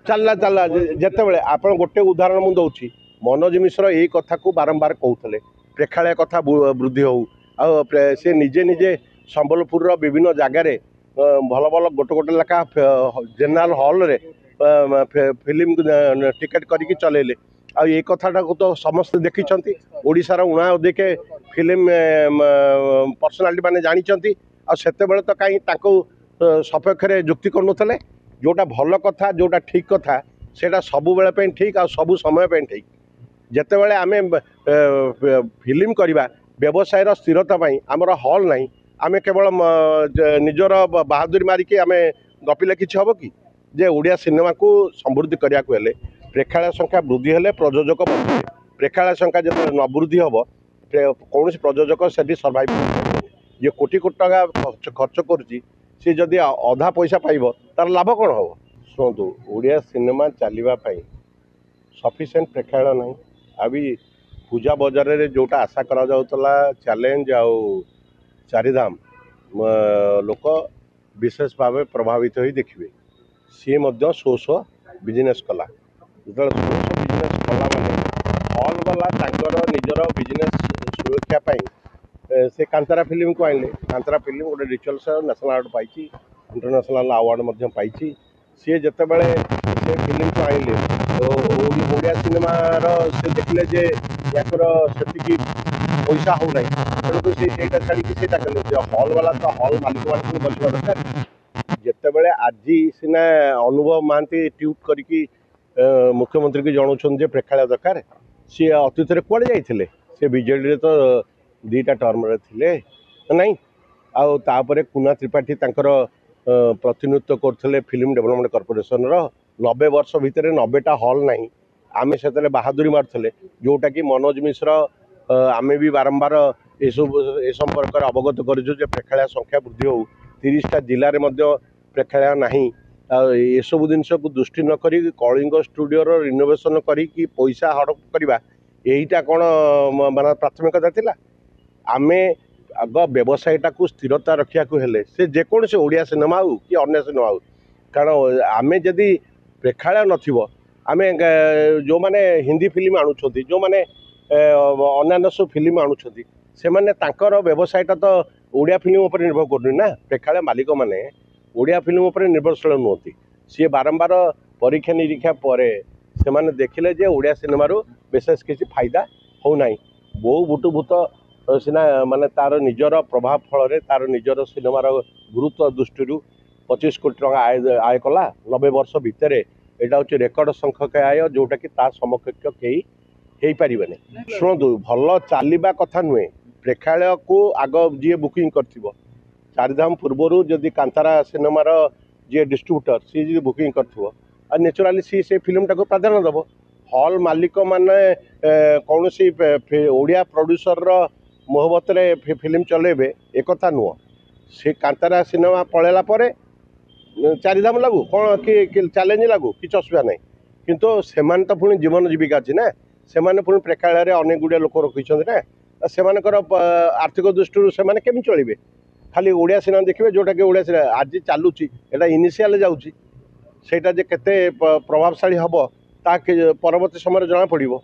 चलला चलला जितेबाला आप गोटे उदाहरण मुझे दूसरी मनोज मिश्र यही कथा को बारंबार कहते प्रेक्षालय कथा वृद्धि हो सी निजे निजे संबलपुर विभिन्न जगार भल भल गोटे गोटे लेखा जेनेल हल रे फिल्म टिकेट करके चलेले आई कथाटा को तो समस्ते देखी ओडिशार उणा अधिके फिल्म पर्सनालीटी मैंने जानी आते तो कहीं सपक्ष में जुक्ति करुले जोटा भल कथा जोटा ठीक कथा सेटा सबु बेले ठीक आ सबु समय ठीक जिते बड़े आम फिल्म करवा व्यवसायर स्थिरता आमर हल ना आम केवल निजर बहादुरी मारिकी आम गपिले कि हम कि जे ओडिया सिनेमा को समृद्धि करने को हेले प्रेक्षालय संख्या वृद्धि हेले प्रयोजक बढ़े प्रेक्षालय संख्या जो न वृद्धि हम कौन प्रयोजक से सर्वाइव जे कोटी कोटी टका खर्च करुच्ची सी जदि अधा पैसा पाइब तार लाभ कौन हम शुणु ओडिया सिनेमा चलवाई सफिसीयंट प्रेक्षालय ना अभी पूजा बजार रे जोटा आशा करा जाउतला चैलेंज आउ चारिधाम लोक विशेष भाव प्रभावित हो देखिए सी मध्य शो शो बिजनेस कला जो शो शो बिजनेस कला माने हल वाला तांकर निजर बिजनेस सुरक्षा से कांतारा फिल्म को आइले कांतारा फिल्म गोटे रिचुअल्स नेशनल अवार्ड पाई इंटरनेशनल अवार्ड पाई सी जिते बड़े से फिल्म को आइले तो ओडिया सिनेमार से देखले जे याकर से पैसा हो ना तेणुक सीटा छाड़ी कले हल वाला तो हल मालिक मान बचवा दरकार जिते बड़े आज सीना अनुभव महांती ट्वीट करी मुख्यमंत्री की जनाऊँ प्रेक्षालय दरकार सी अतीत कड़े जाते सी बीजेडी तो दीटा टर्म थे नाई आउे कुना त्रिपाठी तांकर प्रतिनिधित्व करते फिल्म डेभलपमेंट कॉर्पोरेशन 90 वर्ष भितर 90टा हल ना आम से बहादुरी मार्ले जोटा कि मनोज मिश्र आमे भी बारंबार ए संपर्क अवगत करूँ प्रेक्षालय संख्या वृद्धि हो 30टा जिले में प्रेक्षालय ना एसबू जिनस को दृष्टि नक कलिंग स्टूडियो रिनोवेशन करी पैसा हड़प करवा यहीटा कौन मान प्राथमिकता थिला आमे आग व्यवसायटा को स्थिरता रखा हेले से जेकोसी ओडिया सिनेमा हो कि अन्य सिनेमा हो कारण आमे जदि प्रेक्षालय नथिबो आमे जो माने हिंदी फिल्म आणुछथि जो माने अन्य सब फिल्म आणुछथि से माने तांकर व्यवसायटा तो ओडिया फिल्म उपर निर्भर करनी ना प्रेक्षालय मालिक माने ओडिया फिल्म उपर निर्भरशील नुहति सी बारंबार परीक्षा निरीक्षा पर से माने देखिले जे ओडिया सिनेमा विशेष किसी फायदा हो ना बहु भूतभूत सीना माने तार निजर प्रभाव फल तार निजर सिनेमार गुरुत्व दृष्टि 25 कोटी टका आय कला 90 वर्ष भितर यहाँ हूँ रेकर्ड संख्यक आय जोटा कि समकक्ष कई हो पारे शुणु भल चलवा कथा नुहे प्रेक्षालय को आग जी बुकिंग कर चारिधाम पूर्वर जदि कांतारा सिनेमार जी डिस्ट्रीब्यूटर सी जी बुकिंग कर नेचुराली सी से फिल्मटा को प्राधान्य दब हल मालिक माने कौन सी ओडिया प्रोड्यूसर मोहब्बत फिल्म चलेबे एक कथा नुह से कांतारा सिनेमा पलैला चारिधाम लागू कौन कि चैलेंज लागू किसी असुविधा ना किंतु सेमान तो पुणी जीवन जीविका अच्छी ना से पुणी प्रेक्षालय अनेक गुड़िया लोक रखी ना से आर्थिक दृष्टि से केमी चलिए खाली ओडिया सिनेमा देखिए जोटा कि ओडिया सिनेमा आज चलुची एटा इनिशियल जाऊँगी सेटा जे केते प्रभावशाली हम ता परवर्ती समय जना पड़ो।